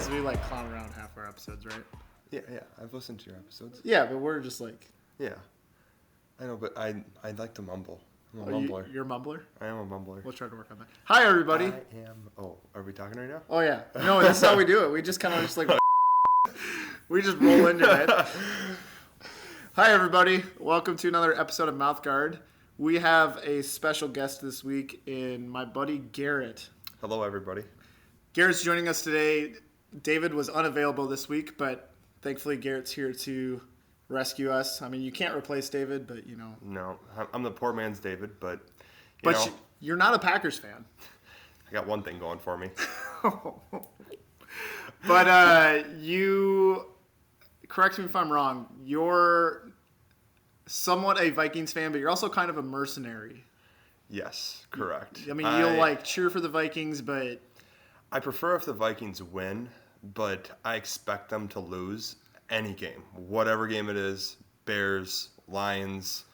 realize we like clown around half our episodes, right? Yeah. I've listened to your episodes. Yeah, but we're just like... Yeah. I know, but I'd like to mumble. I'm a Oh, mumbler. you're a mumbler? I am a mumbler. We'll try to work on that. Hi, everybody. I am... Oh, are we talking right now? Oh, yeah. No, this is how we do it. We just kind of just like... we just roll into it. Hi, everybody. Welcome to another episode of Mouthguard. We have a special guest this week in my buddy Garrett. Hello, everybody. Garrett's joining us today. David was unavailable this week, but thankfully Garrett's here to rescue us. I mean, you can't replace David, but you know. No, I'm the poor man's David, but you're not a Packers fan. I got one thing going for me. But you, correct me if I'm wrong, you're somewhat a Vikings fan, but you're also kind of a mercenary. Yes, correct. I mean, you'll like cheer for the Vikings, but... I prefer if the Vikings win, but I expect them to lose any game. Whatever game it is, Bears, Lions,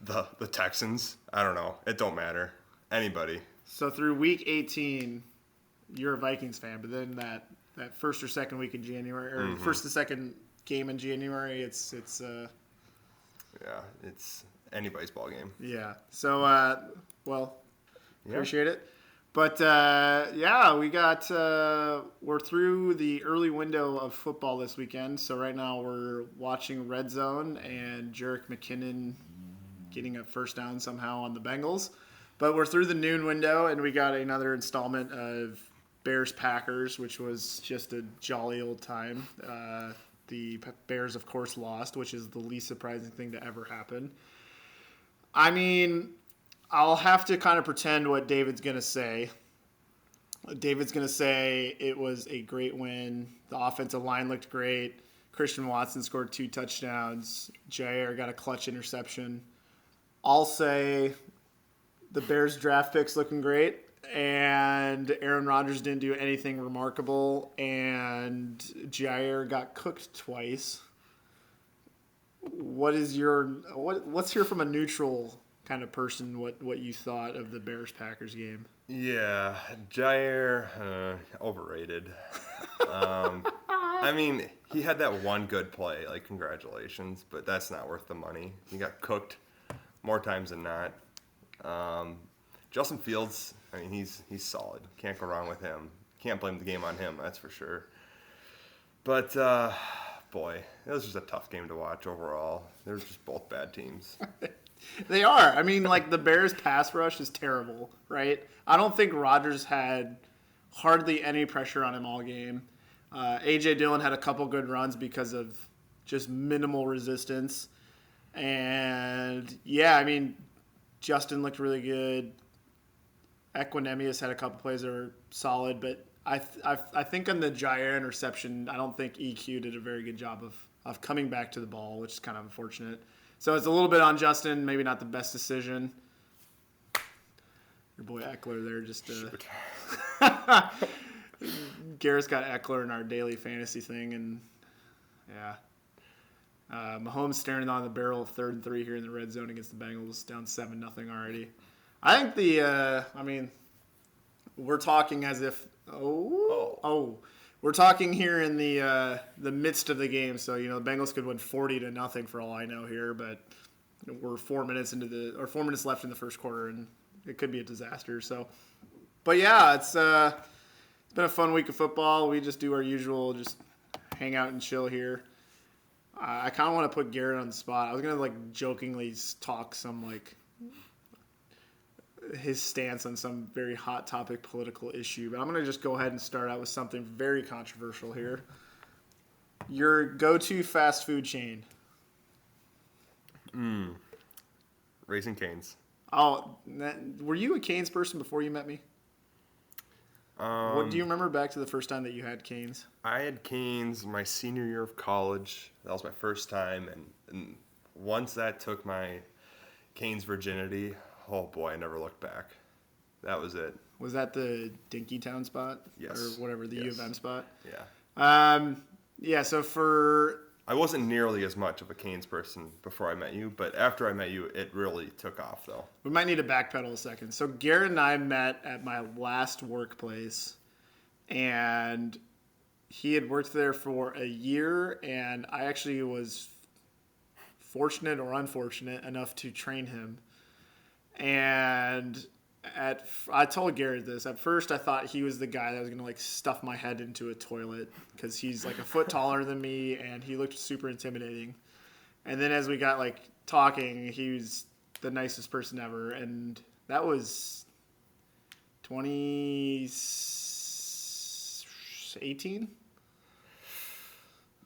the Texans, I don't know. It don't matter. Anybody. So through week 18, you're a Vikings fan, but then that first or second week in January, or first and second game in January, it's yeah, it's anybody's ball game. Yeah. So, appreciate it. But, we're through the early window of football this weekend. So right now we're watching Red Zone and Jerick McKinnon getting a first down somehow on the Bengals. But we're through the noon window, and we got another installment of Bears-Packers, which was just a jolly old time. The Bears, of course, lost, which is the least surprising thing to ever happen. I mean, I'll have to kind of pretend what David's going to say. David's going to say it was a great win. The offensive line looked great. Christian Watson scored 2 touchdowns. Jair got a clutch interception. I'll say the Bears draft picks looking great. And Aaron Rodgers didn't do anything remarkable. And Jair got cooked twice. Let's hear from a neutral kind of person what you thought of the Bears-Packers game. Yeah, Jair, overrated. I mean, he had that one good play, like, congratulations, but that's not worth the money. He got cooked more times than not. Justin Fields, I mean, he's solid. Can't go wrong with him. Can't blame the game on him, that's for sure. But, boy, it was just a tough game to watch overall. They were just both bad teams. They are. I mean, like, the Bears' pass rush is terrible, right? I don't think Rodgers had hardly any pressure on him all game. A.J. Dillon had a couple good runs because of just minimal resistance. And, yeah, I mean, Justin looked really good. Equinemius had a couple plays that were solid, but I think on the Jair interception, I don't think EQ did a very good job of coming back to the ball, which is kind of unfortunate. So it's a little bit on Justin, maybe not the best decision. Your boy Eckler there just Garrett's got Eckler in our daily fantasy thing, and yeah. Mahomes staring on the barrel of 3rd and 3 here in the red zone against the Bengals, down 7-0 already. I think we're talking as if we're talking here in the midst of the game. So the Bengals could win 40-0 for all I know here, but we're 4 minutes left in the first quarter, and it could be a disaster. So, but yeah, it's been a fun week of football. We just do our usual, just hang out and chill here. I kind of want to put Garrett on the spot. I was gonna jokingly talk some his stance on some very hot topic political issue, but I'm going to just go ahead and start out with something very controversial here. Your go-to fast food chain. Raising Cane's. Oh, were you a Cane's person before you met me? What do you remember back to the first time that you had Cane's? I had Cane's my senior year of college. That was my first time, and once that took my Cane's virginity, oh boy, I never looked back. That was it. Was that the Dinkytown spot? Yes. Or whatever, the U of M spot? Yeah. So I wasn't nearly as much of a Cane's person before I met you, but after I met you, it really took off, though. We might need to backpedal a second. So Garrett and I met at my last workplace, and he had worked there for a year, and I actually was fortunate or unfortunate enough to train him. And I told Garrett this. At first, I thought he was the guy that was going to like stuff my head into a toilet because he's like a foot taller than me, and he looked super intimidating. And then as we got like talking, he was the nicest person ever, and that was 2018.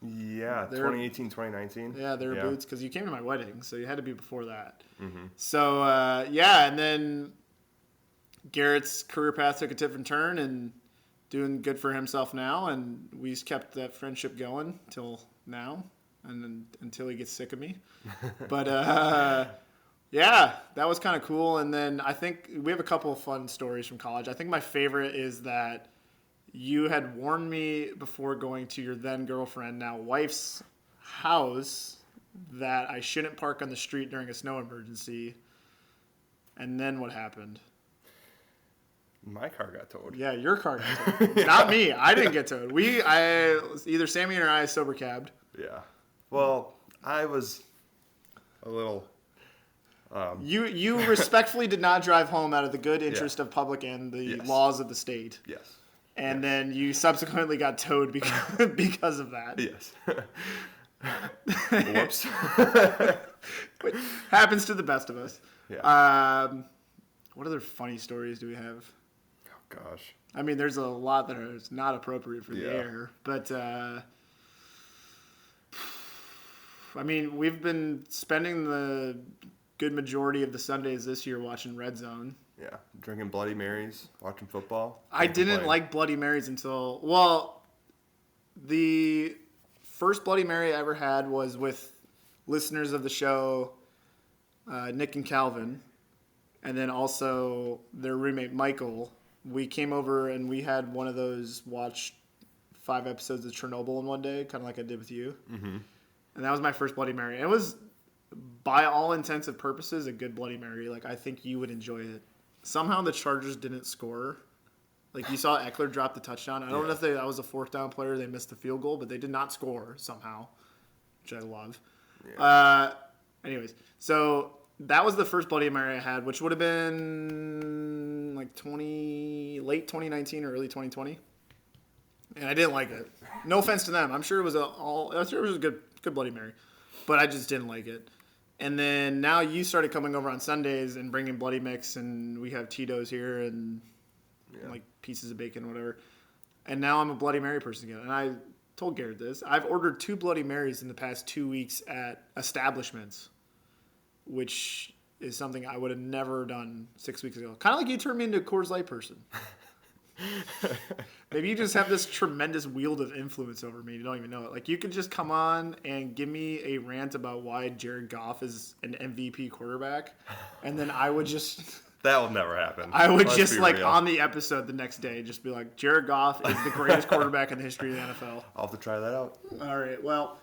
Yeah, 2018, 2019. Yeah, they were boots because you came to my wedding, so you had to be before that. Mm-hmm. So, and then Garrett's career path took a different turn and doing good for himself now, and we just kept that friendship going till now and then, until he gets sick of me. But, yeah, that was kind of cool. And then I think we have a couple of fun stories from college. I think my favorite is that you had warned me before going to your then girlfriend, now wife's house, that I shouldn't park on the street during a snow emergency. And then what happened? My car got towed. Yeah, your car got towed. Yeah. Not me. I didn't get towed. Either Sammy or I sober cabbed. Yeah. Well, I was a little... You respectfully did not drive home out of the good interest of public and the laws of the state. Yes. And then you subsequently got towed because of that. Yes. Whoops. Which happens to the best of us. Yeah. What other funny stories do we have? Oh, gosh. I mean, there's a lot that is not appropriate for the air. But, I mean, we've been spending the good majority of the Sundays this year watching Red Zone. Yeah, drinking Bloody Marys, watching football. I didn't like Bloody Marys until, well, the first Bloody Mary I ever had was with listeners of the show, Nick and Calvin, and then also their roommate Michael. We came over and we had one of those watch 5 episodes of Chernobyl in one day, kind of like I did with you. Mm-hmm. And that was my first Bloody Mary. It was, by all intents and purposes, a good Bloody Mary. Like, I think you would enjoy it. Somehow the Chargers didn't score. Like, you saw Eckler drop the touchdown. I don't know if that was a 4th down player. They missed the field goal, but they did not score somehow, which I love. Yeah. Anyways, so that was the first Bloody Mary I had, which would have been like late 2019 or early 2020. And I didn't like it. No offense to them. I'm sure it was a good Bloody Mary, but I just didn't like it. And then now you started coming over on Sundays and bringing Bloody Mix, and we have Tito's here and like pieces of bacon or whatever. And now I'm a Bloody Mary person again. And I told Garrett this. I've ordered 2 Bloody Marys in the past 2 weeks at establishments, which is something I would have never done 6 weeks ago. Kind of like you turned me into a Coors Light person. Maybe you just have this tremendous wield of influence over me. You don't even know it. Like, you could just come on and give me a rant about why Jared Goff is an MVP quarterback, and then I would just... That will never happen. I would just, like, real. On the episode the next day, just be like, Jared Goff is the greatest quarterback in the history of the NFL. I'll have to try that out. All right, well,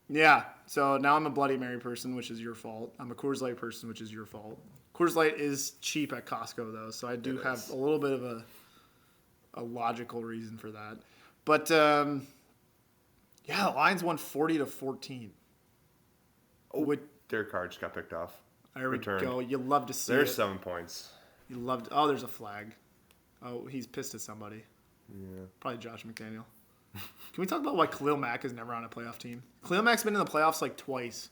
yeah. So now I'm a Bloody Mary person, which is your fault. I'm a Coors Light person, which is your fault. Coors Light is cheap at Costco, though, so I do have a little bit of a logical reason for that. But, the Lions won 40-14. Oh, Derek Carr just got picked off. There we go. You love to see There's it. 7 points. There's a flag. Oh, he's pissed at somebody. Yeah. Probably Josh McDaniel. Can we talk about why Khalil Mack is never on a playoff team? Khalil Mack's been in the playoffs like twice.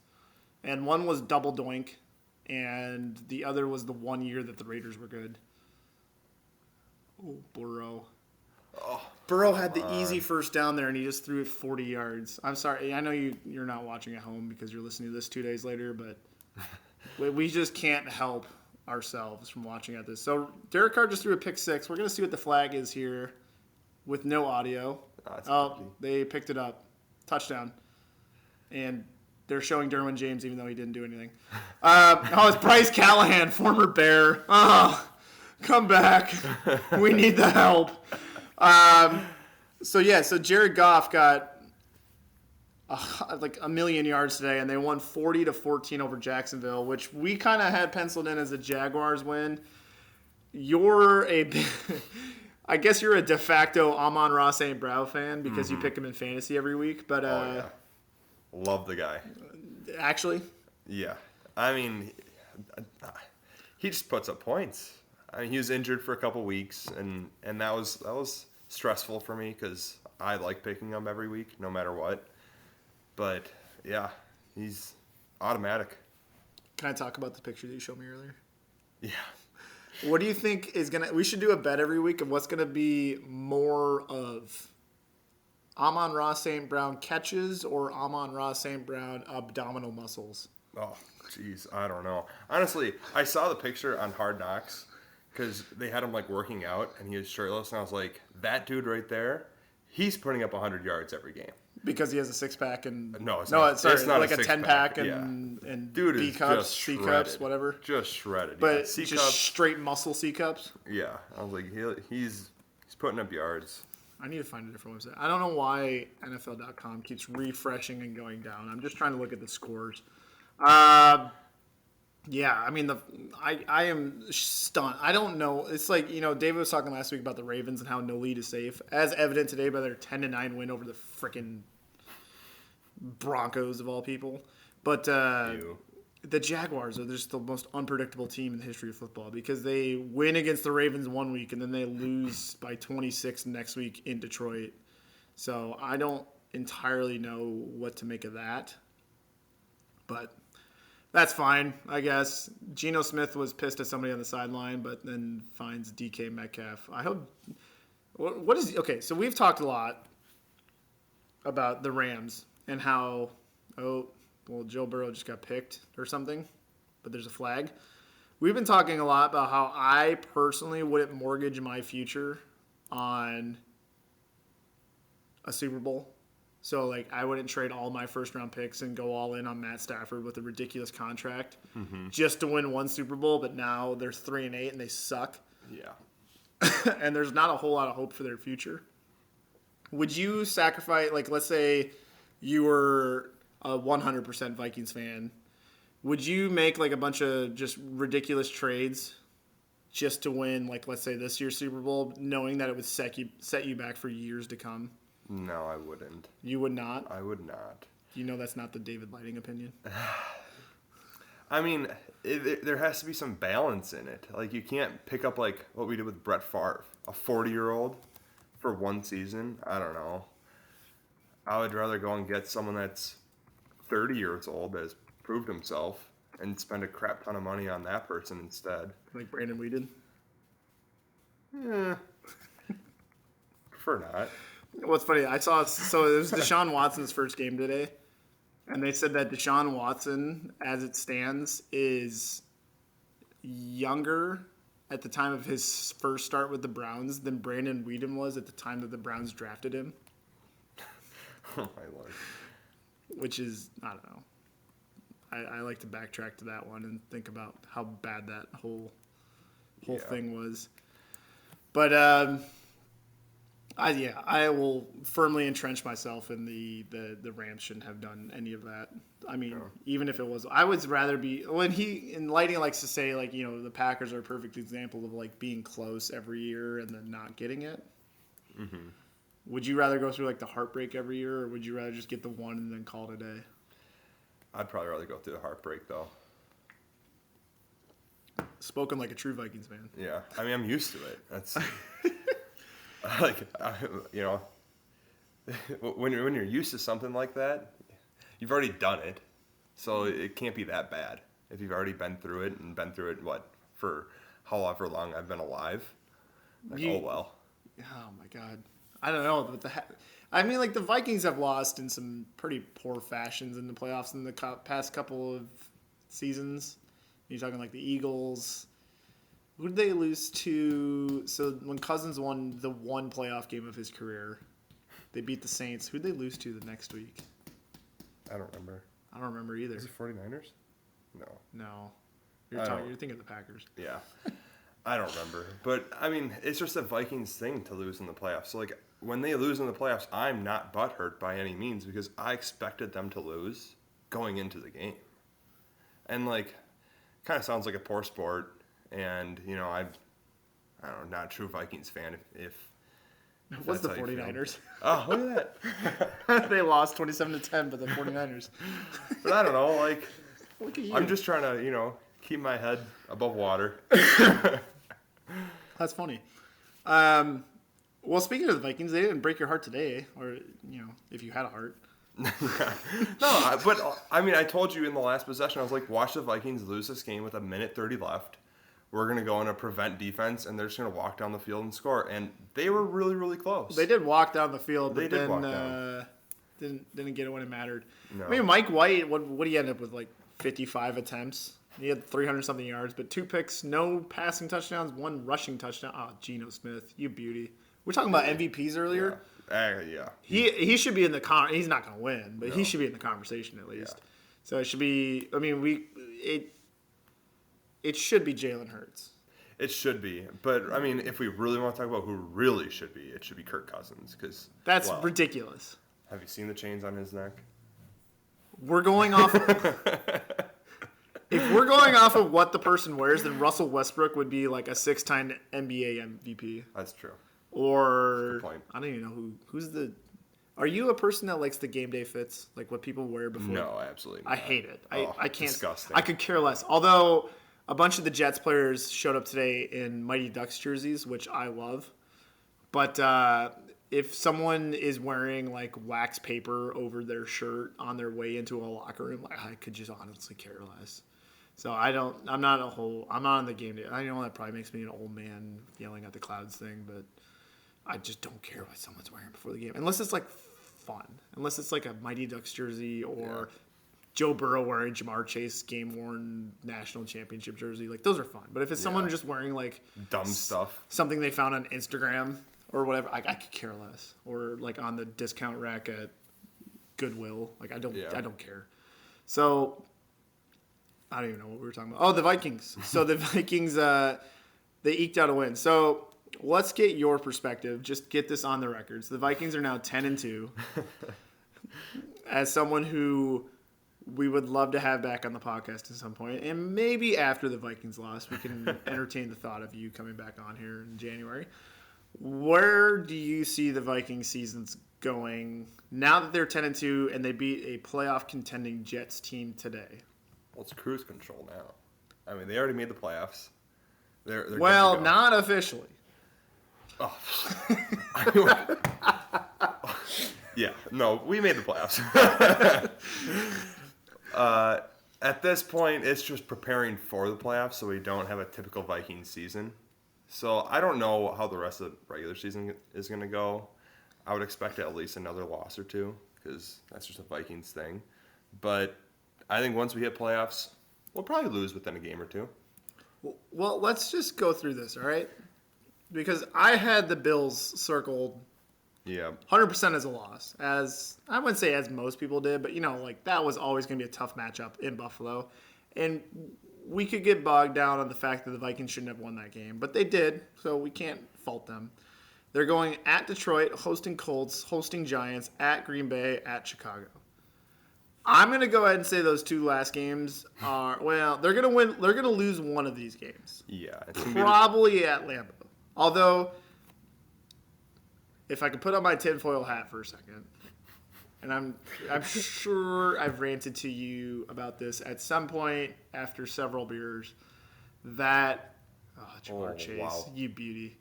And one was double doink. And the other was the 1 year that the Raiders were good. Oh, Burrow. Oh, Burrow had the easy first down there, and he just threw it 40 yards. I'm sorry. I know you're not watching at home because you're listening to this 2 days later, but we just can't help ourselves from watching at this. So Derek Carr just threw a pick 6. We're going to see what the flag is here with no audio. They picked it up. Touchdown. And they're showing Derwin James even though he didn't do anything. It's Bryce Callahan, former Bear. Oh, come back. We need the help. So Jared Goff got like a million yards today, and they won 40-14 over Jacksonville, which we kind of had penciled in as a Jaguars win. I guess you're a de facto Amon-Ra St. Brown fan because you pick him in fantasy every week. But Oh, yeah. Love the guy. actually, Yeah. I mean, he just puts up points. I mean, he was injured for a couple weeks, and that was stressful for me because I like picking him every week, no matter what. But, yeah, he's automatic. can I talk about the picture that you showed me earlier? Yeah. What do you think is going to... We should do a bet every week of what's going to be more of Amon-Ra St. Brown catches or Amon-Ra St. Brown abdominal muscles. Oh, jeez, I don't know. Honestly, I saw the picture on Hard Knocks because they had him like working out and he was shirtless, and I was like, that dude right there, he's putting up 100 yards every game. Because he has a six-pack and... No, it's not, not. It's not like a six-pack. 10-pack Yeah. and Dude B is cups, just C shredded. cups, whatever. Just shredded. But yeah. C just cups. straight muscle C cups. Yeah, I was like, he's putting up yards. I need to find a different website. I don't know why NFL.com keeps refreshing and going down. I'm just trying to look at the scores. Yeah, I mean, I am stunned. I don't know. It's like, David was talking last week about the Ravens and how no lead is safe, as evident today by their 10-9 win over the freaking Broncos of all people. But the Jaguars are just the most unpredictable team in the history of football because they win against the Ravens one week and then they lose by 26 next week in Detroit. So I don't entirely know what to make of that. But that's fine, I guess. Geno Smith was pissed at somebody on the sideline, but then finds DK Metcalf. I hope. What is okay? So we've talked a lot about the Rams and how Joe Burrow just got picked or something, but there's a flag. We've been talking a lot about how I personally wouldn't mortgage my future on a Super Bowl. So, I wouldn't trade all my first-round picks and go all in on Matt Stafford with a ridiculous contract just to win one Super Bowl, but now they're 3-8 and they suck. Yeah. And there's not a whole lot of hope for their future. Would you sacrifice, let's say you were a 100% Vikings fan, would you make a bunch of just ridiculous trades just to win, let's say this year's Super Bowl, knowing that it would set you back for years to come? No, I wouldn't. You would not? I would not. That's not the David Lighting opinion. I mean, there has to be some balance in it. You can't pick up what we did with Brett Favre, a 40-year-old for one season. I don't know. I would rather go and get someone that's 30 years old that has proved himself and spend a crap ton of money on that person instead. Like Brandon Weeden? Yeah. Prefer not. What's funny, it was Deshaun Watson's first game today, and they said that Deshaun Watson, as it stands, is younger at the time of his first start with the Browns than Brandon Weeden was at the time that the Browns drafted him. Oh, my Lord. Which is, I don't know. I like to backtrack to that one and think about how bad that whole thing was. But I will firmly entrench myself in the Rams shouldn't have done any of that. I mean, even if it was, I would rather be when Lighting likes to say the Packers are a perfect example of being close every year and then not getting it. Mm-hmm. Would you rather go through the heartbreak every year, or would you rather just get the one and then call it a day? I'd probably rather go through the heartbreak though. Spoken like a true Vikings fan. Yeah, I mean I'm used to it. That's when you're used to something like that, you've already done it, so it can't be that bad if you've already been through it and been through it for however long I've been alive. Oh well. Oh my God, I don't know, but the Vikings have lost in some pretty poor fashions in the playoffs in the past couple of seasons. You're talking the Eagles. Who did they lose to? So when Cousins won the one playoff game of his career, they beat the Saints. Who did they lose to the next week? I don't remember. I don't remember either. Is it 49ers? No. You're thinking of the Packers. Yeah. I don't remember. But, I mean, it's just a Vikings thing to lose in the playoffs. So, when they lose in the playoffs, I'm not butthurt by any means because I expected them to lose going into the game. And, kind of sounds like a poor sport. And, I don't know, not a true Vikings fan if It was the that's how you feel. 49ers. Oh, look at that. They lost 27-10, but the 49ers. But I don't know, like, Look at you. I'm just trying to, keep my head above water. That's funny. Well, speaking of the Vikings, they didn't break your heart today, or if you had a heart. No, but I told you in the last possession, I was like, watch the Vikings lose this game with a minute 30 left. We're going to go in a prevent defense, and they're just going to walk down the field and score. And they were really, really close. They did walk down the field, but They did then walk down. didn't get it when it mattered. No. I mean, Mike White, what did he end up with, like 55 attempts? He had 300-something yards, but 2 picks, no passing touchdowns, 1 rushing touchdown. Oh, Geno Smith, you beauty. We're talking about MVPs earlier. Yeah. He should be in the he's not going to win, but he should be in the conversation at least. Yeah. So it should be. I mean, it should be Jalen Hurts. It should be. But, if we really want to talk about who really should be, it should be Kirk Cousins. That's ridiculous. Have you seen the chains on his neck? We're going off. If we're going off of what the person wears, then Russell Westbrook would be like a 6-time NBA MVP. That's true. Or Good point. I don't even know who's the. Are you a person that likes the game day fits, like what people wear before? No, absolutely not. I hate it. I can't. Disgusting. I could care less. Although a bunch of the Jets players showed up today in Mighty Ducks jerseys, which I love. But if someone is wearing like wax paper over their shirt on their way into a locker room, I could just honestly care less. So I'm not on the game day. I know that probably makes me an old man yelling at the clouds thing, but I just don't care what someone's wearing before the game. Unless it's like fun. Unless it's like a Mighty Ducks jersey or Joe Burrow wearing Jamar Chase game-worn national championship jersey. Like, those are fun. But if it's someone just wearing like dumb stuff, something they found on Instagram or whatever, I could care less. Or like on the discount rack at Goodwill. Like, I don't care. So I don't even know what we were talking about. Oh, the Vikings. So the Vikings, they eked out a win. So let's get your perspective. Just get this on the records. The Vikings are now 10-2. As someone who we would love to have back on the podcast at some point, and maybe after the Vikings loss, we can entertain the thought of you coming back on here in January. Where do you see the Vikings seasons going now that they're 10-2 and they beat a playoff contending Jets team today? Well, it's cruise control now. They already made the playoffs. They're good to Well, go. not officially. Oh. Yeah, no, we made the playoffs. At this point, it's just preparing for the playoffs so we don't have a typical Vikings season. So I don't know how the rest of the regular season is going to go. I would expect at least another loss or two because that's just a Vikings thing. But I think once we hit playoffs, we'll probably lose within a game or two. Well, let's just go through this, all right? Because I had the Bills circled 100% as a loss. As I wouldn't say as most people did, but that was always going to be a tough matchup in Buffalo. And we could get bogged down on the fact that the Vikings shouldn't have won that game, but they did, so we can't fault them. They're going at Detroit, hosting Colts, hosting Giants, at Green Bay, at Chicago. I'm going to go ahead and say those 2 last games are, they're going to win. They're going to lose one of these games. Yeah. Probably at Lambeau. Although, if I could put on my tinfoil hat for a second, and I'm sure I've ranted to you about this at some point after several beers, that, Jamar Chase, wow. you beauty,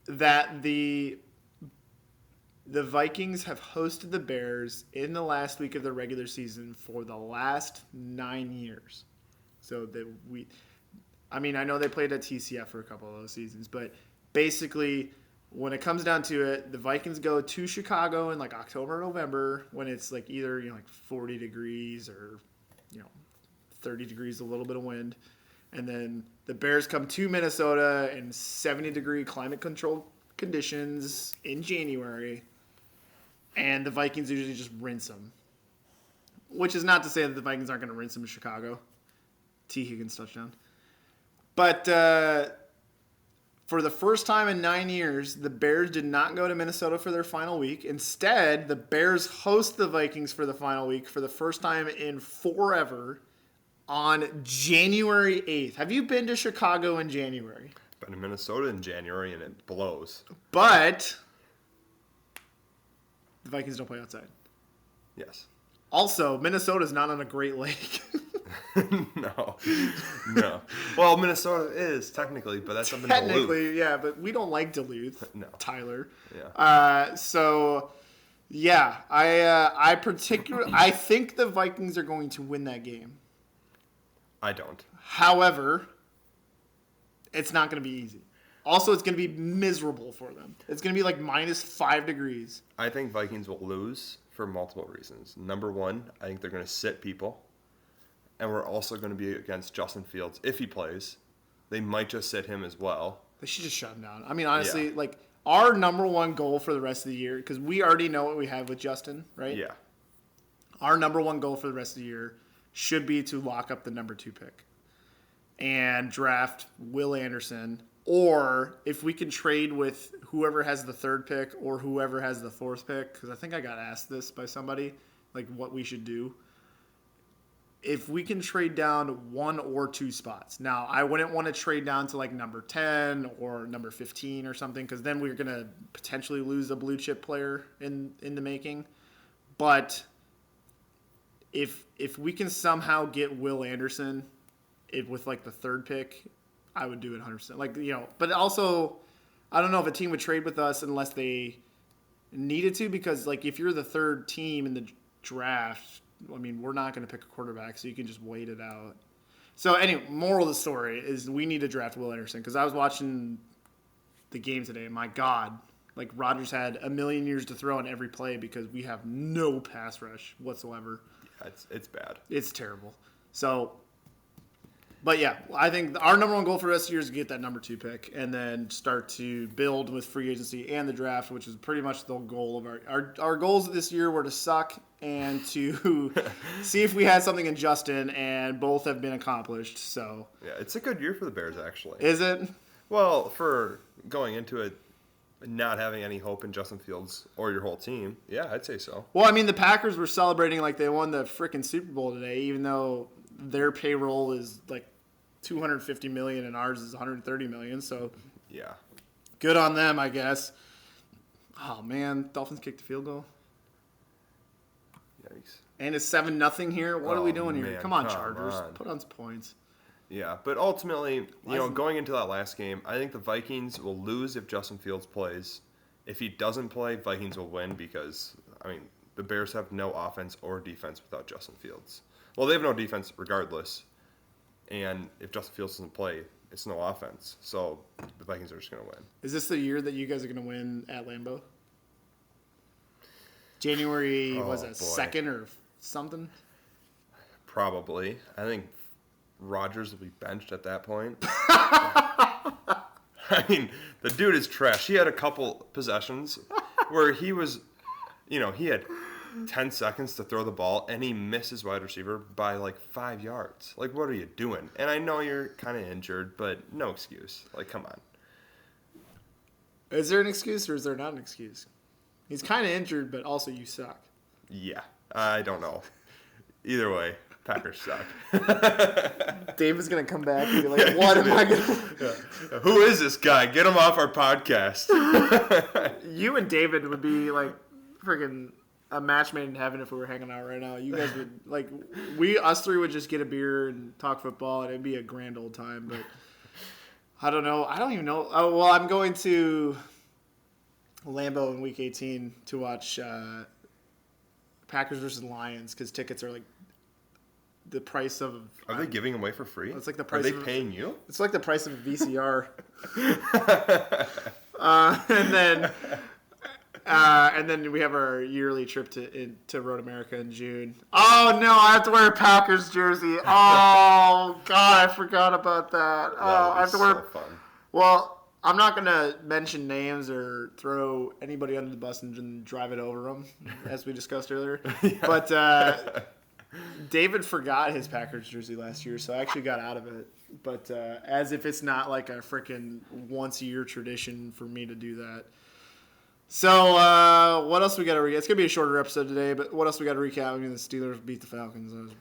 that the Vikings have hosted the Bears in the last week of the regular season for the last 9 years. So I know they played at TCF for a couple of those seasons, but basically, when it comes down to it, the Vikings go to Chicago in like October or November when it's like either 40 degrees or 30 degrees, a little bit of wind, and then the Bears come to Minnesota in 70-degree climate controlled conditions in January. And the Vikings usually just rinse them. Which is not to say that the Vikings aren't going to rinse them in Chicago. T. Higgins touchdown. But for the first time in 9 years, the Bears did not go to Minnesota for their final week. Instead, the Bears host the Vikings for the final week for the first time in forever on January 8th. Have you been to Chicago in January? Been in Minnesota in January, and it blows. But the Vikings don't play outside. Yes. Also, Minnesota's not on a Great Lake. No. Well, Minnesota is technically, but that's up in Duluth. Technically, yeah, but we don't like Duluth. No. Tyler. Yeah. I think the Vikings are going to win that game. I don't. However, it's not going to be easy. Also, it's going to be miserable for them. It's going to be like -5 degrees. I think Vikings will lose for multiple reasons. Number one, I think they're going to sit people. And we're also going to be against Justin Fields if he plays. They might just sit him as well. They should just shut him down. I mean, honestly, our number one goal for the rest of the year, because we already know what we have with Justin, right? Yeah. Our number one goal for the rest of the year should be to lock up the number 2 pick and draft Will Anderson. Or if we can trade with whoever has the 3rd pick or whoever has the 4th pick, because I think I got asked this by somebody, like what we should do. If we can trade down 1 or 2 spots. Now, I wouldn't want to trade down to like number 10 or number 15 or something, because then we're going to potentially lose a blue chip player in the making. But if we can somehow get Will Anderson with like the 3rd pick, I would do it 100%. But also, I don't know if a team would trade with us unless they needed to, because like if you're the 3rd team in the draft, I mean, we're not going to pick a quarterback, so you can just wait it out. So anyway, moral of the story is we need to draft Will Anderson, because I was watching the game today, and my God, like Rodgers had a million years to throw on every play because we have no pass rush whatsoever. Yeah, it's bad. It's terrible. So, but yeah, I think our number one goal for the rest of the year is to get that number 2 pick and then start to build with free agency and the draft, which is pretty much the goal of our goals this year were to suck and to see if we had something in Justin, and both have been accomplished. So yeah, it's a good year for the Bears, actually. Is it? Well, for going into it not having any hope in Justin Fields or your whole team, yeah, I'd say so. Well, I mean, the Packers were celebrating like they won the freaking Super Bowl today, even though their payroll is like $250 million and ours is $130 million. So yeah, good on them, I guess. Oh man, Dolphins kicked the field goal. Yikes. And it's 7-0 here. What are we doing here? Man, Come on, Chargers. Put on some points. Yeah, but ultimately, going into that last game, I think the Vikings will lose if Justin Fields plays. If he doesn't play, Vikings will win because, I mean, the Bears have no offense or defense without Justin Fields. Well, they have no defense regardless. And if Justin Fields doesn't play, it's no offense. So the Vikings are just going to win. Is this the year that you guys are going to win at Lambeau? January, was it 2nd or something? Probably. I think Rodgers will be benched at that point. I mean, the dude is trash. He had a couple possessions where he was, he had 10 seconds to throw the ball, and he missed his wide receiver by like 5 yards. Like, what are you doing? And I know you're kind of injured, but no excuse. Like, come on. Is there an excuse or is there not an excuse? He's kind of injured, but also you suck. Yeah, I don't know. Either way, Packers suck. David's going to come back and be like, what am I going to... Who is this guy? Get him off our podcast. You and David would be like freaking a match made in heaven if we were hanging out right now. You guys would, like, us three would just get a beer and talk football, and it'd be a grand old time, but I don't know. I don't even know. Oh, well, I'm going to Lambeau in Week 18 to watch Packers versus Lions because tickets are like the price of. Are they giving them away for free? It's like the price. Are they paying you? It's like the price of a VCR. And then we have our yearly trip to Road America in June. Oh no, I have to wear a Packers jersey. Oh God, I forgot about that. Oh, I have to wear. So fun. Well, I'm not gonna mention names or throw anybody under the bus and drive it over them, as we discussed earlier. Yeah. But David forgot his Packers jersey last year, so I actually got out of it. But as if it's not like a freaking once-a-year tradition for me to do that. So what else we got to recap? It's going to be a shorter episode today, but what else we got to recap? I mean, the Steelers beat the Falcons.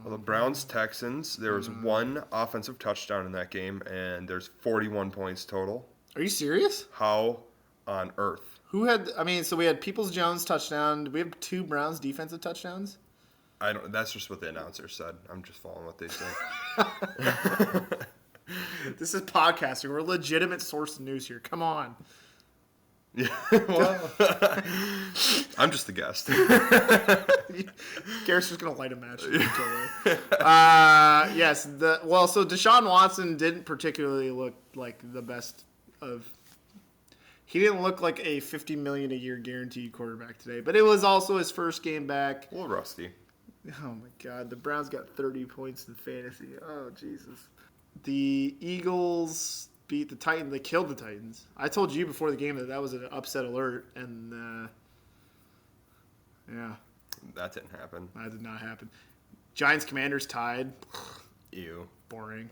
Well, the Browns-Texans, there was one offensive touchdown in that game, and there's 41 points total. Are you serious? How on earth? Who had? I mean, so we had Peoples-Jones touchdown. Did we have 2 Browns defensive touchdowns? I don't. That's just what the announcer said. I'm just following what they say. This is podcasting. We're a legitimate source of news here. Come on. Yeah. Well, I'm just the guest. Garrett's just gonna light a match. Yes. So Deshaun Watson didn't particularly look like the best of. He didn't look like a $50 million a year guaranteed quarterback today, but it was also his first game back. A little rusty. Oh my God, the Browns got 30 points in fantasy. Oh Jesus. The Eagles beat the Titans. They killed the Titans. I told you before the game that was an upset alert, and yeah. That didn't happen. That did not happen. Giants Commanders tied. Ew. Boring.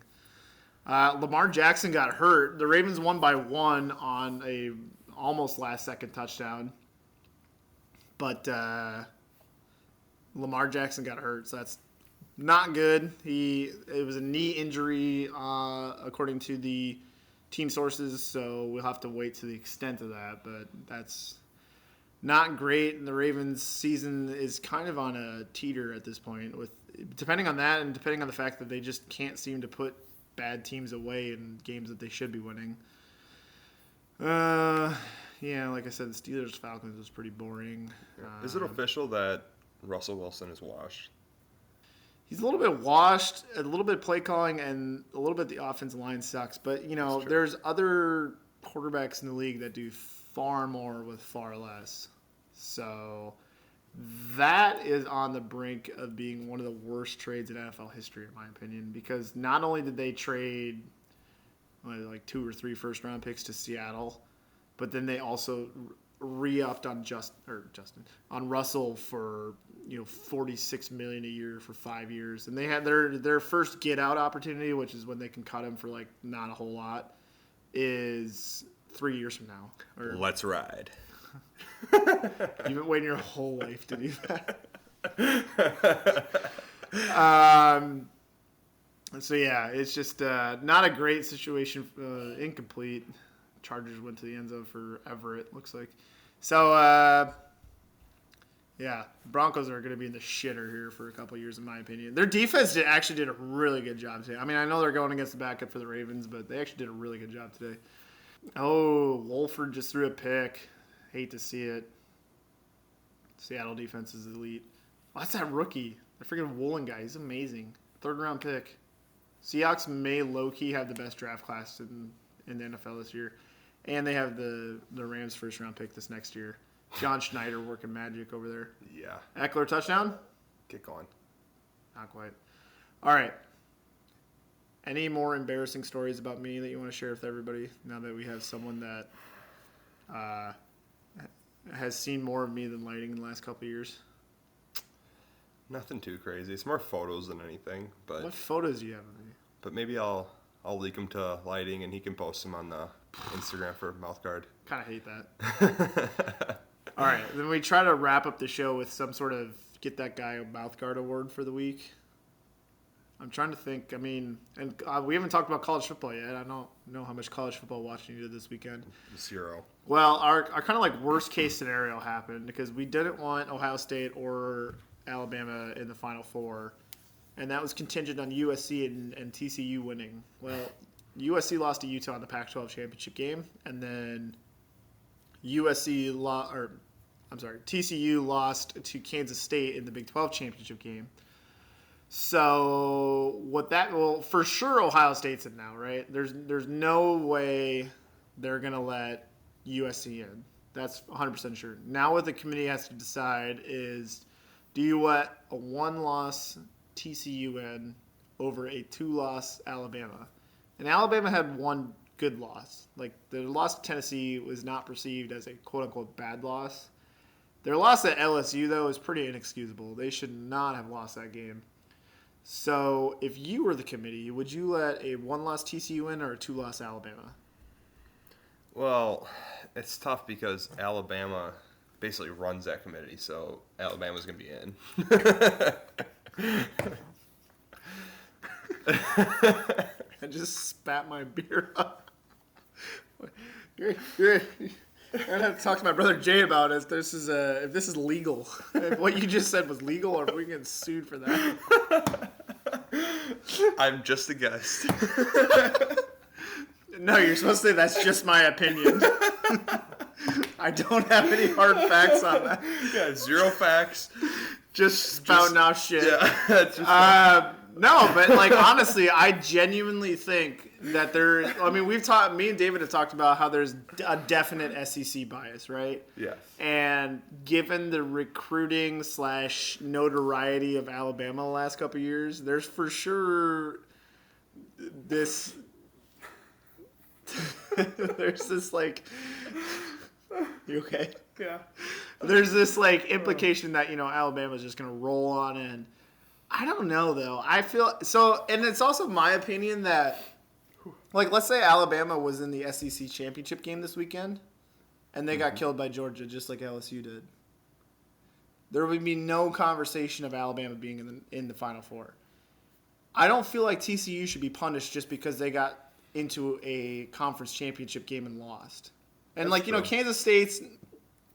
Lamar Jackson got hurt. The Ravens won by 1 on a almost last second touchdown. But Lamar Jackson got hurt, so that's not good. It was a knee injury, according to the team sources, so we'll have to wait to the extent of that. But that's not great. And the Ravens' season is kind of on a teeter at this point, with depending on that and depending on the fact that they just can't seem to put bad teams away in games that they should be winning. Yeah, like I said, the Steelers-Falcons was pretty boring. Is it official that Russell Wilson is washed? He's a little bit washed, a little bit play calling, and a little bit the offensive line sucks. But, there's other quarterbacks in the league that do far more with far less. So that is on the brink of being one of the worst trades in NFL history, in my opinion, because not only did they trade like 2 or 3 first-round picks to Seattle, but then they also re-upped on on Russell for $46 million a year for 5 years, and they had their first get out opportunity, which is when they can cut him for like not a whole lot, is 3 years from now. Let's ride. You've been waiting your whole life to do that. So yeah, it's just not a great situation. Incomplete. Chargers went to the end zone for Everett, looks like. So yeah, Broncos are going to be in the shitter here for a couple of years, in my opinion. Their defense actually did a really good job today. I mean, I know they're going against the backup for the Ravens, but they actually did a really good job today. Oh, Wolford just threw a pick. Hate to see it. Seattle defense is elite. Oh, that's that rookie. The freaking Woolen guy. He's amazing. 3rd-round pick. Seahawks may low-key have the best draft class in the NFL this year. And they have the Rams' first-round pick this next year. John Schneider working magic over there. Yeah. Eckler touchdown? Get going. Not quite. All right. Any more embarrassing stories about me that you want to share with everybody now that we have someone that has seen more of me than lighting in the last couple of years? Nothing too crazy. It's more photos than anything. But what photos do you have of me? But maybe I'll leak them to lighting and he can post them on the Instagram for Mouthguard. Kind of hate that. All right, then we try to wrap up the show with some sort of get that guy a Mouthguard award for the week. I'm trying to think. I mean, and we haven't talked about college football yet. I don't know how much college football watching you did this weekend. 0. Well, our kind of like worst case scenario happened because we didn't want Ohio State or Alabama in the Final Four, and that was contingent on USC and TCU winning. Well, USC lost to Utah in the Pac-12 championship game, and then TCU lost to Kansas State in the Big 12 championship game. So for sure Ohio State's in now, right? There's no way they're going to let USC in. That's 100% sure. Now what the committee has to decide is, do you let a 1-loss TCU in over a 2-loss Alabama? And Alabama had one good loss. Like, the loss to Tennessee was not perceived as a quote-unquote bad loss. Their loss at LSU, though, is pretty inexcusable. They should not have lost that game. So, if you were the committee, would you let a 1-loss TCU in or a 2-loss Alabama? Well, it's tough because Alabama basically runs that committee, so Alabama's going to be in. I just spat my beer up. You're gonna have to talk to my brother Jay about it. If this is legal. If what you just said was legal, or if we get sued for that. I'm just a guest. No, you're supposed to say that's just my opinion. I don't have any hard facts on that. Yeah, 0 facts. Just spouting out shit. Yeah. No, but like honestly, I genuinely think that me and David have talked about how there's a definite SEC bias, right? Yes. And given the recruiting / notoriety of Alabama the last couple of years, there's for sure this. There's this like. You okay? Yeah. There's this like implication that Alabama's just gonna roll on in. I don't know though. I feel so, and it's also my opinion that, like, let's say Alabama was in the SEC championship game this weekend, and they got killed by Georgia just like LSU did. There would be no conversation of Alabama being in the Final Four. I don't feel like TCU should be punished just because they got into a conference championship game and lost. And That's true. Kansas State's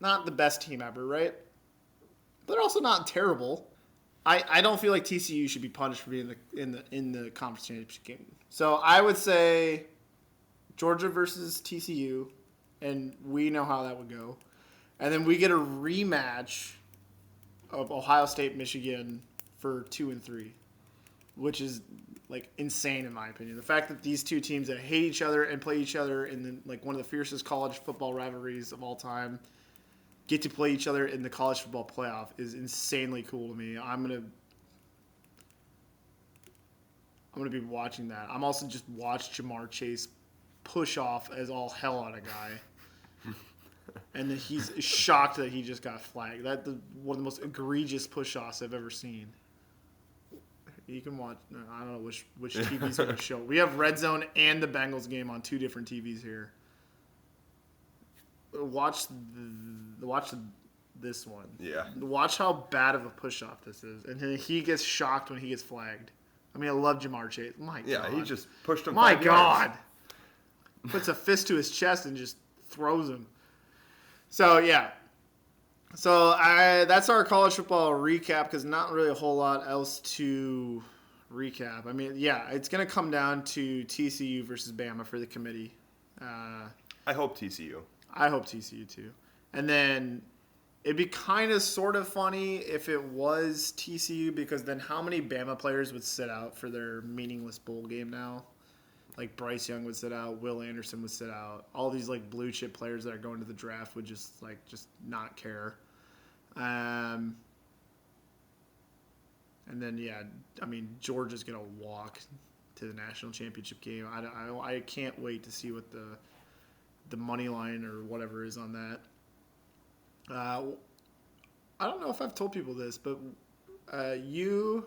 not the best team ever, right? They're also not terrible. I don't feel like TCU should be punished for being in the conference championship game. So I would say Georgia versus TCU, and we know how that would go. And then we get a rematch of Ohio State, Michigan for 2 and 3, which is like insane in my opinion. The fact that these two teams that hate each other and play each other in one of the fiercest college football rivalries of all time get to play each other in the college football playoff is insanely cool to me. I'm gonna be watching that. I'm also just watched Jamar Chase push off as all hell on a guy. And then he's shocked that he just got flagged. That's one of the most egregious push-offs I've ever seen. You can watch. I don't know which TV's going to show. We have Red Zone and the Bengals game on 2 different TVs here. Watch this one. Yeah. Watch how bad of a push-off this is. And then he gets shocked when he gets flagged. I mean, I love Jamar Chase. My God. Yeah, he just pushed him. My 5 God. yards. Puts a fist to his chest and just throws him. So, yeah. So, that's our college football recap because not really a whole lot else to recap. I mean, yeah, it's going to come down to TCU versus Bama for the committee. I hope TCU. I hope TCU too. And then it'd be kind of sort of funny if it was TCU because then how many Bama players would sit out for their meaningless bowl game now? Like Bryce Young would sit out, Will Anderson would sit out. All these like blue chip players that are going to the draft would just not care. And then yeah, I mean Georgia's gonna walk to the national championship game. I can't wait to see what the money line or whatever is on that. I don't know if I've told people this, but you,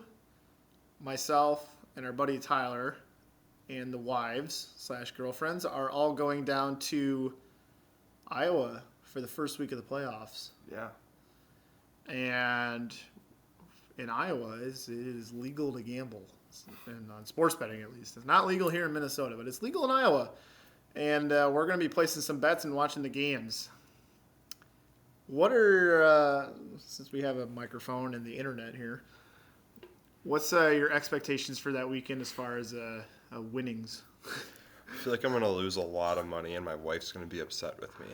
myself, and our buddy Tyler, and the wives / girlfriends are all going down to Iowa for the first week of the playoffs. Yeah. And in Iowa, it is legal to gamble, and on sports betting at least. It's not legal here in Minnesota, but it's legal in Iowa. And we're going to be placing some bets and watching the games. What are, since we have a microphone and the internet here, what's your expectations for that weekend as far as winnings? I feel like I'm going to lose a lot of money and my wife's going to be upset with me.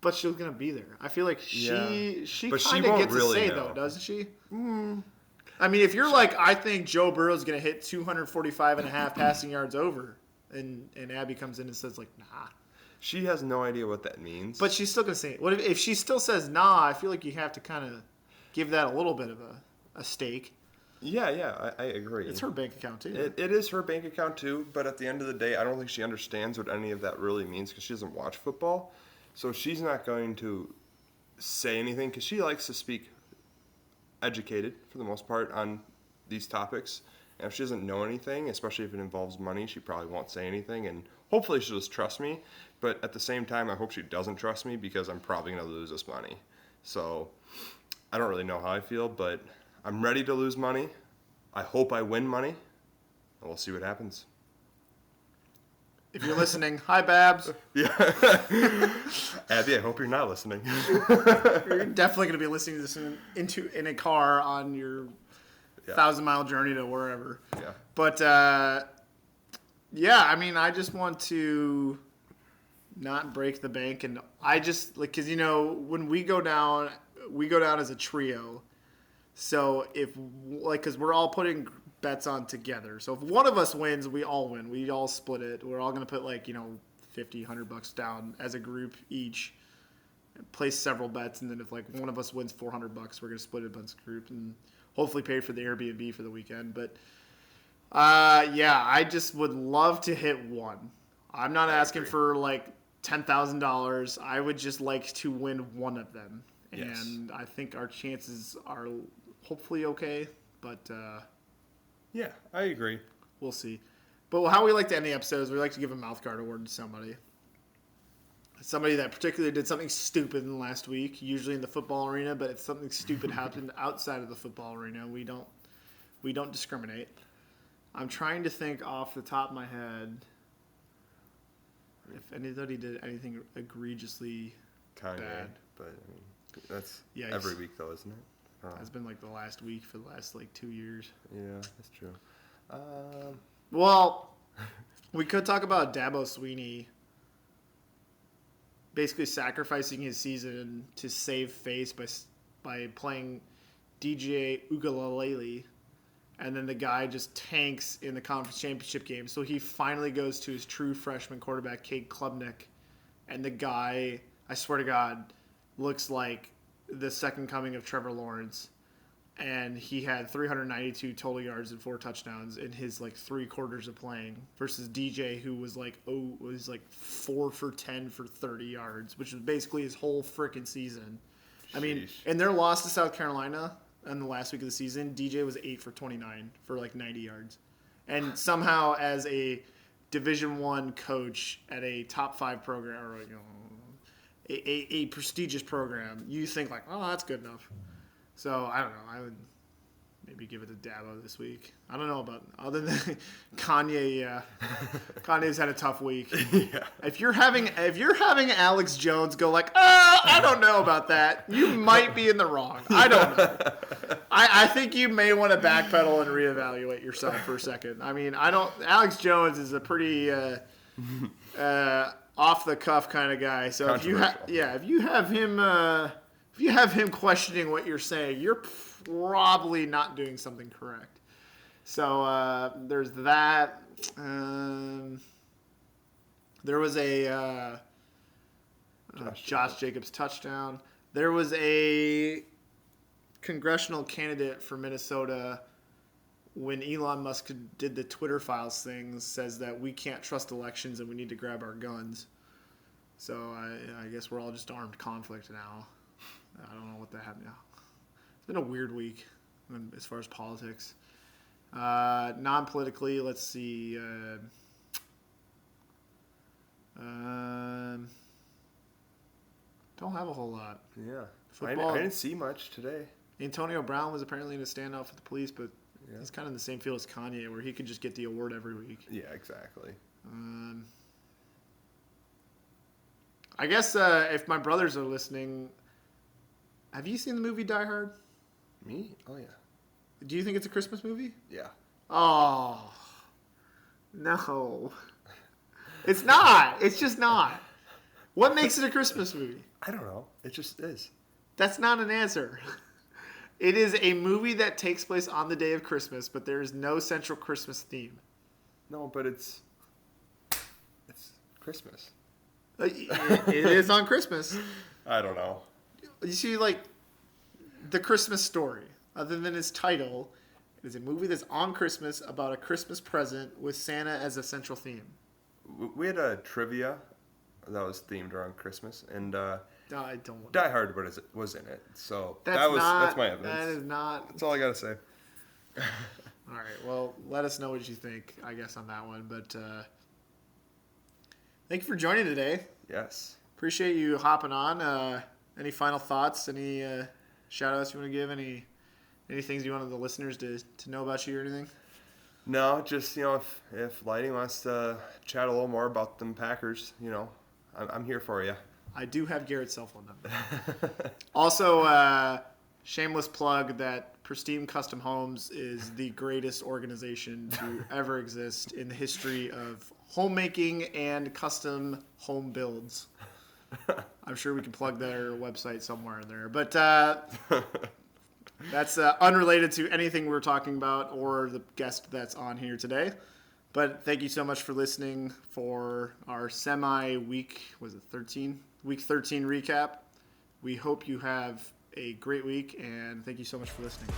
But she's going to be there. I feel like she kind of gets really a say, know. though, doesn't she? I mean, if you're like, I think Joe Burrow's going to hit 245.5 passing yards over, and Abby comes in and says, like, nah. She has no idea what that means. But she's still going to say it. What if she still says nah? I feel like you have to kind of give that a little bit of a stake. Yeah, I agree. It's her bank account, too. It is her bank account, too. But at the end of the day, I don't think she understands what any of that really means because she doesn't watch football. So she's not going to say anything because she likes to speak educated, for the most part, on these topics. And if she doesn't know anything, especially if it involves money, she probably won't say anything. And hopefully she'll just trust me. But at the same time, I hope she doesn't trust me because I'm probably going to lose this money. So I don't really know how I feel, but I'm ready to lose money. I hope I win money. we'll see what happens. If you're listening, hi, Babs. Yeah. Abby, I hope you're not listening. You're definitely going to be listening to this in a car on your 1,000-mile journey to wherever. Yeah. But, I mean, I just want to not break the bank. And I just, like, because, when we go down as a trio. So because we're all putting bets on together. So if one of us wins, we all win. We all split it. We're all going to put $50, $100 down as a group each, place several bets. And then if one of us wins $400, we're going to split it amongst the group and hopefully pay for the Airbnb for the weekend. But I just would love to hit one. I'm not asking for $10,000. I would just like to win one of them. Yes. And I think our chances are hopefully okay, but yeah, I agree. We'll see. But how we like to end the episodes, we like to give a Mouthguard award to somebody. Somebody that particularly did something stupid in the last week, usually in the football arena, but if something stupid happened outside of the football arena, we don't discriminate. I'm trying to think off the top of my head if anybody did anything egregiously Kanye, bad. But I mean, that's every week though, isn't it? It's been the last week for the last 2 years. Yeah, that's true. Well, we could talk about Dabo Sweeney basically sacrificing his season to save face by playing DJ Ugalele, and then the guy just tanks in the conference championship game. So he finally goes to his true freshman quarterback, Cade Klubnik, and the guy, I swear to God, looks like the second coming of Trevor Lawrence, and he had 392 total yards and 4 touchdowns in his 3 quarters of playing versus DJ, who was 4 for 10 for 30 yards, which was basically his whole freaking season. I mean, in their loss to South Carolina in the last week of the season, DJ was 8 for 29 for 90 yards, and somehow as a Division I coach at a top 5 program, or a prestigious program, you think oh, that's good enough. So I don't know. I would maybe give it to Dabo this week. I don't know about other than Kanye. Yeah, Kanye's had a tough week. Yeah. If you're having Alex Jones go I don't know about that, you might be in the wrong. I don't know. I think you may want to backpedal and reevaluate yourself for a second. I mean, Alex Jones is a pretty off the cuff kind of guy. So if you have him questioning what you're saying, you're probably not doing something correct. So there's that. There was a Josh Jacobs touchdown. There was a congressional candidate for Minnesota when Elon Musk did the Twitter files thing, says that we can't trust elections and we need to grab our guns. So I guess we're all just armed conflict now. I don't know what that happened. It's been a weird week as far as politics. Non-politically, let's see. Don't have a whole lot. Yeah. Football. I didn't see much today. Antonio Brown was apparently in a standoff with the police, but he's kind of in the same field as Kanye, where he could just get the award every week. Yeah, exactly. I guess if my brothers are listening, have you seen the movie Die Hard? Me? Oh, yeah. Do you think it's a Christmas movie? Yeah. Oh, no. It's not. It's just not. What makes it a Christmas movie? I don't know. It just is. That's not an answer. It is a movie that takes place on the day of Christmas, but there is no central Christmas theme. No, but it's Christmas. It is on Christmas. I don't know. You see, The Christmas Story, other than its title, it is a movie that's on Christmas about a Christmas present with Santa as a central theme. We had a trivia that was themed around Christmas, and I don't. Die Hard was in it, so that's my evidence. That is not. That's all I gotta say. All right. Well, let us know what you think, I guess, on that one. But thank you for joining today. Yes. Appreciate you hopping on. Any final thoughts? Any shout outs you want to give? Any things you wanted the listeners to know about you or anything? No, just, if Lighting wants to chat a little more about them Packers, I'm here for you. I do have Garrett's cell phone number. Also, shameless plug that Pristine Custom Homes is the greatest organization to ever exist in the history of homemaking and custom home builds. I'm sure we can plug their website somewhere in there. But that's unrelated to anything we're talking about or the guest that's on here today. But thank you so much for listening for our semi-week, was it 13? Week 13 recap. We hope you have a great week, and thank you so much for listening.